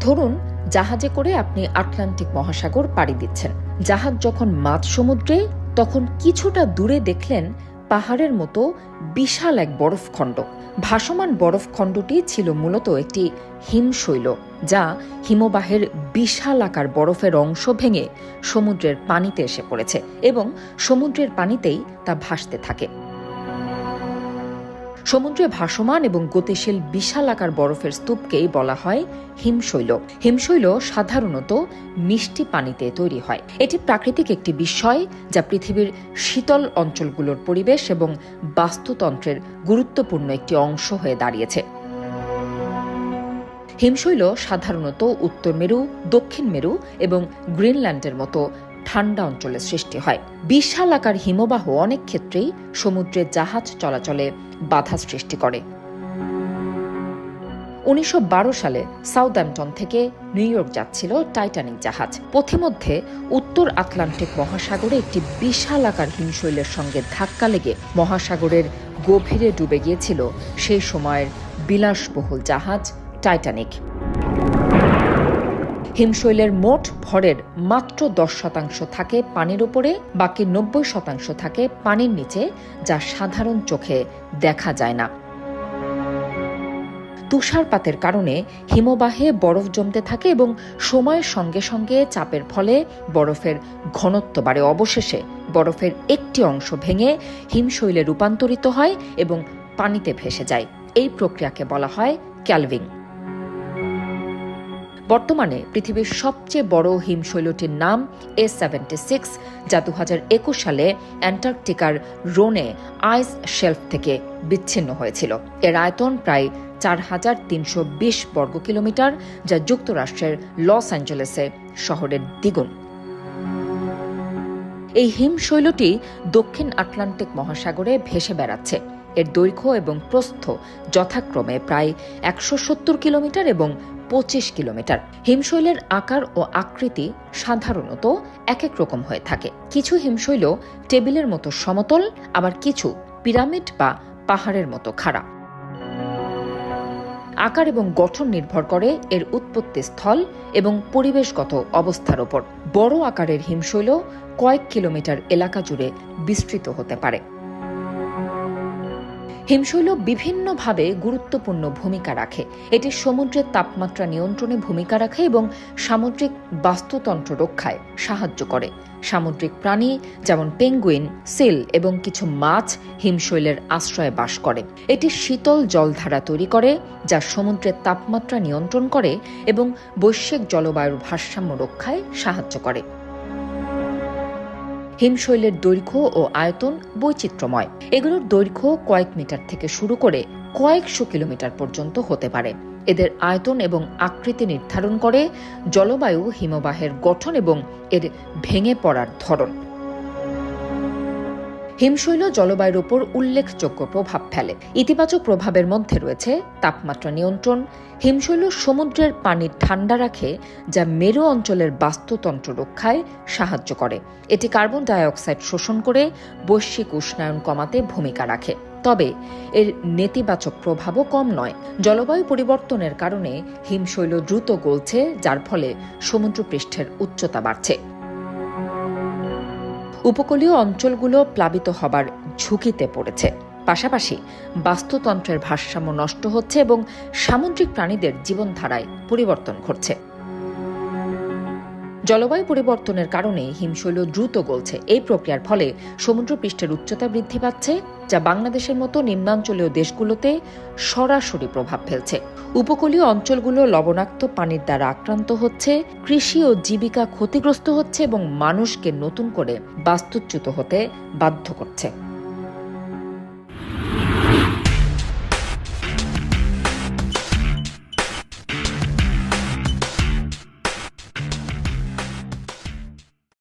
ধরুন জাহাজে করে আপনি আটলান্টিক মহাসাগর পাড়ি দিচ্ছেন। জাহাজ যখন মাঝ সমুদ্রে, তখন কিছুটা দূরে দেখলেন পাহাড়ের মতো বিশাল এক বরফখণ্ড। ভাসমান বরফখণ্ডটি ছিল মূলত একটি হিমশৈল, যা হিমবাহের বিশাল আকার বরফের অংশ ভেঙে সমুদ্রের পানিতে এসে পড়েছে এবং সমুদ্রের পানিতেই তা ভাসতে থাকে। সমুদ্রে ভাসমান এবং গতিশীল বিশাল আকার বরফের স্তূপকেই বলা হয় হিমশৈল। হিমশৈল সাধারণত মিষ্টি পানিতে তৈরি হয়। এটি প্রাকৃতিক একটি বিষয় যা পৃথিবীর শীতল অঞ্চলগুলোর পরিবেশ এবং বাস্তুতন্ত্রের গুরুত্বপূর্ণ একটি অংশ হয়ে দাঁড়িয়েছে। হিমশৈল সাধারণত উত্তর মেরু, দক্ষিণ মেরু এবং গ্রিনল্যান্ডের মতো ঠান্ডা অঞ্চলে সৃষ্টি হয়। বিশাল আকার হিমবাহ অনেক ক্ষেত্রেই সমুদ্রে জাহাজ চলাচলে বাধা সৃষ্টি করে। 1912 সালে সাউদাম্পটন থেকে নিউ ইয়র্ক যাচ্ছিল টাইটানিক জাহাজ। পথিমধ্যে উত্তর আটলান্টিক মহাসাগরে একটি বিশাল আকার হিমশৈলের সঙ্গে ধাক্কা লেগে মহাসাগরের গভীরে ডুবে গিয়েছিল সেই সময়ের বিলাসবহুল জাহাজ টাইটানিক। হিমশৈলের মোট ভরের মাত্র 10% থাকে পানির উপরে, বাকি 90% থাকে পানির নিচে, যা সাধারণ চোখে দেখা যায় না। তুষারপাতের কারণে হিমবাহে বরফ জমতে থাকে এবং সময়ের সঙ্গে সঙ্গে চাপের ফলে বরফের ঘনত্ব বাড়ে। অবশেষে বরফের একটি অংশ ভেঙে হিমশৈলে রূপান্তরিত হয় এবং পানিতে ভেসে যায়। এই প্রক্রিয়াকে বলা হয় ক্যালভিং। বর্তমানে পৃথিবীর সবচেয়ে বড় হিমশৈলটির নাম A76, যা 2021 সালে অ্যান্টার্কটিকার রোনে আইস শেলফ থেকে বিচ্ছিন্ন হয়েছিল। এর আয়তন প্রায় 4320 বর্গ কিলোমিটার, যা যুক্তরাষ্ট্রের লস অ্যাঞ্জেলেসে শহরের দ্বিগুণ। এই হিমশৈলটি দক্ষিণ আটলান্টিক মহাসাগরে ভেসে বেড়াচ্ছে। এর দৈর্ঘ্য এবং প্রস্থ যথাক্রমে প্রায় 170 কিলোমিটার এবং 25 কিলোমিটার। হিমশৈলের আকার ও আকৃতি সাধারণত এক এক রকম হয়ে থাকে। কিছু হিমশৈল টেবিলের মতো সমতল, আবার কিছু পিরামিড বা পাহাড়ের মতো খাড়া। আকার এবং গঠন নির্ভর করে এর উৎপত্তি স্থল এবং পরিবেশগত অবস্থার উপর। বড় আকারের হিমশৈল কয়েক কিলোমিটার এলাকা জুড়ে বিস্তৃত হতে পারে। হিমশৈল বিভিন্নভাবে গুরুত্বপূর্ণ ভূমিকা রাখে। এটি সমুদ্রের তাপমাত্রা নিয়ন্ত্রণে ভূমিকা রাখে এবং সামুদ্রিক বাস্তুতন্ত্র রক্ষায় সাহায্য করে। সামুদ্রিক প্রাণী যেমন পেঙ্গুইন, সিল এবং কিছু মাছ হিমশৈলের আশ্রয়ে বাস করে। এটি শীতল জলধারা তৈরি করে, যা সমুদ্রের তাপমাত্রা নিয়ন্ত্রণ করে এবং বৈশ্বিক জলবায়ুর ভারসাম্য রক্ষায় সাহায্য করে। হিমশৈলের দৈর্ঘ্য ও আয়তন বৈচিত্র্যময়। এগুলোর দৈর্ঘ্য কয়েক মিটার থেকে শুরু করে কয়েকশো কিলোমিটার পর্যন্ত হতে পারে। এদের আয়তন এবং আকৃতি নির্ধারণ করে জলবায়ু, হিমবাহের গঠন এবং এর ভেঙে পড়ার ধরন। হিমশৈল জলবায়ুর উপর উল্লেখযোগ্য প্রভাব ফেলে। ইতিবাচক প্রভাবের মধ্যে রয়েছে তাপমাত্রা নিয়ন্ত্রণ। হিমশৈল সমুদ্রের পানি ঠান্ডা রাখে, যা মেরু অঞ্চলের বাস্তুতন্ত্র রক্ষায় সাহায্য করে। এটি কার্বন ডাই অক্সাইড শোষণ করে বৈশ্বিক উষ্ণায়ন কমাতে ভূমিকা রাখে। তবে এর নেতিবাচক প্রভাবও কম নয়। জলবায়ু পরিবর্তনের কারণে হিমশৈল দ্রুত গলছে, যার ফলে সমুদ্রপৃষ্ঠের উচ্চতা বাড়ছে। উপকূলীয় অঞ্চলগুলো প্লাবিত হবার ঝুঁকিতে পড়েছে। পাশাপাশি বাস্তুতন্ত্রের ভারসাম্য নষ্ট হচ্ছে এবং সামুদ্রিক প্রাণীদের জীবনধারায় পরিবর্তন ঘটছে। জলবায়ু পরিবর্তনের কারণে হিমশৈল দ্রুত গলছে। এই প্রক্রিয়ার ফলে সমুদ্রপৃষ্ঠের উচ্চতা বৃদ্ধি পাচ্ছে, যা বাংলাদেশের মতো নিম্নাঞ্চলীয় দেশগুলোতে সরাসরি প্রভাব ফেলছে। উপকূলীয় অঞ্চলগুলো লবণাক্ত পানির দ্বারা আক্রান্ত হচ্ছে, কৃষি ও জীবিকা ক্ষতিগ্রস্ত হচ্ছে এবং মানুষকে নতুন করে বাস্তুচ্যুত হতে বাধ্য করছে।